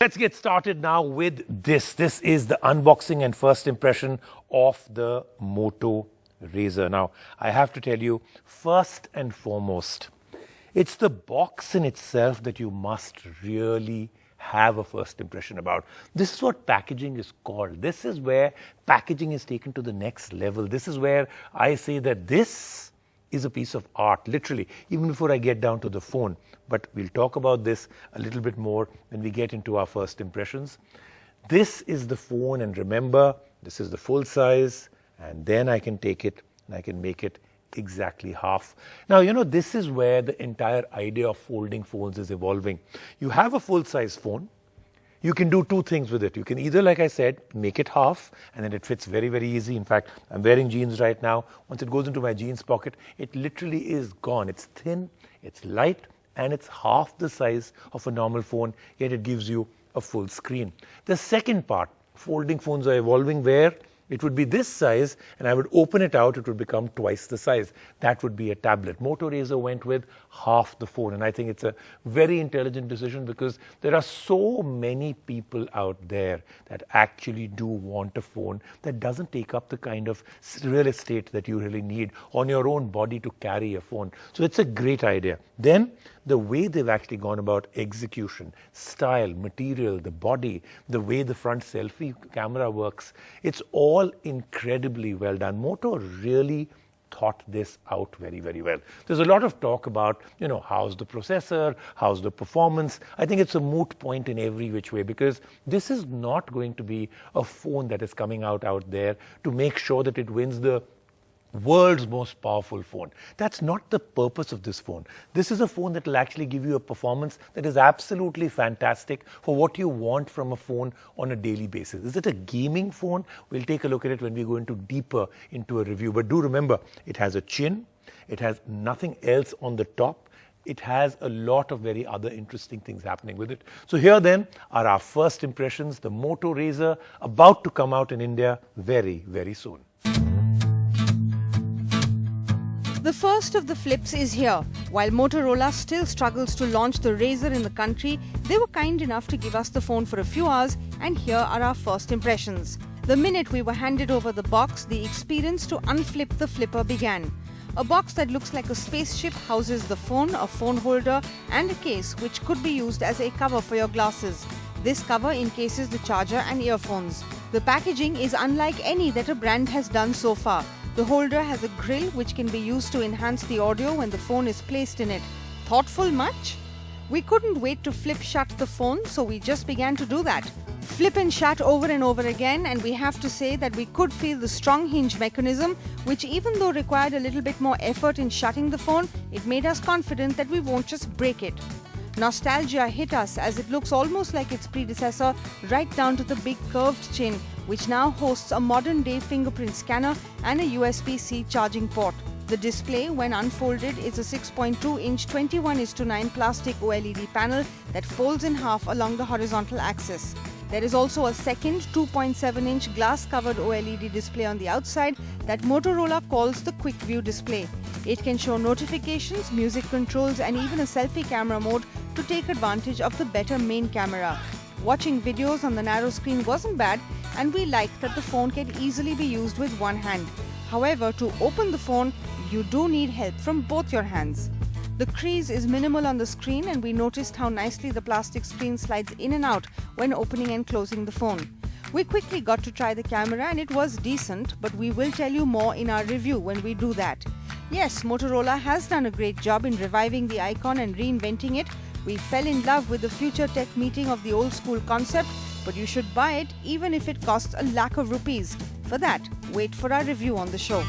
Let's get started now with this. This is the unboxing and first impression of the Moto Razr. Now, I have to tell you, first and foremost, it's the box in itself that you must really have a first impression about. This is what packaging is called. This is where packaging is taken to the next level. This is where I say that this is a piece of art, literally, even before I get down to the phone. But we'll talk about this a little bit more when we get into our first impressions. This is the phone, and remember, this is the full size, and then I can take it and I can make it exactly half. Now, you know, this is where the entire idea of folding phones is evolving. You have a full-size phone. You can do two things with it. You can either, like I said, make it half, and then it fits very, very easy. In fact, I'm wearing jeans right now. Once it goes into my jeans pocket, it literally is gone. It's thin, it's light, and it's half the size of a normal phone, yet it gives you a full screen. The second part, folding phones are evolving where it would be this size, and I would open it out, it would become twice the size. That would be a tablet. Moto Razr went with half the phone, and I think it's a very intelligent decision because there are so many people out there that actually do want a phone that doesn't take up the kind of real estate that you really need on your own body to carry a phone. So it's a great idea. Then, the way they've actually gone about execution, style, material, the body, the way the front selfie camera works, it's all incredibly well done. Moto really thought this out very, very well. There's a lot of talk about, you know, how's the processor, how's the performance. I think it's a moot point in every which way because this is not going to be a phone that is coming out there to make sure that it wins the world's most powerful phone. That's not the purpose of this phone. This is a phone that will actually give you a performance that is absolutely fantastic for what you want from a phone on a daily basis. Is it a gaming phone? We'll take a look at it when we go deeper into a review. But do remember, it has a chin. It has nothing else on the top. It has a lot of very other interesting things happening with it. So here then are our first impressions. The Moto Razr about to come out in India very, very soon. The first of the flips is here. While Motorola still struggles to launch the Razr in the country, they were kind enough to give us the phone for a few hours, and here are our first impressions. The minute we were handed over the box, the experience to unflip the flipper began. A box that looks like a spaceship houses the phone, a phone holder, and a case which could be used as a cover for your glasses. This cover encases the charger and earphones. The packaging is unlike any that a brand has done so far. The holder has a grill which can be used to enhance the audio when the phone is placed in it. Thoughtful much? We couldn't wait to flip shut the phone, so we just began to do that. Flip and shut over and over again, and we have to say that we could feel the strong hinge mechanism, which even though required a little bit more effort in shutting the phone, it made us confident that we won't just break it. Nostalgia hit us as it looks almost like its predecessor, right down to the big curved chin, which now hosts a modern-day fingerprint scanner and a USB-C charging port. The display, when unfolded, is a 6.2-inch 21:9 plastic OLED panel that folds in half along the horizontal axis. There is also a second 2.7-inch glass-covered OLED display on the outside that Motorola calls the Quick View display. It can show notifications, music controls, and even a selfie camera mode to take advantage of the better main camera. Watching videos on the narrow screen wasn't bad, and we liked that the phone can easily be used with one hand. However, to open the phone, you do need help from both your hands. The crease is minimal on the screen, and we noticed how nicely the plastic screen slides in and out when opening and closing the phone. We quickly got to try the camera, and it was decent, but we will tell you more in our review when we do that. Yes, Motorola has done a great job in reviving the icon and reinventing it. We fell in love with the future tech meeting of the old school concept, but you should buy it even if it costs a lakh of rupees. For that, wait for our review on the show.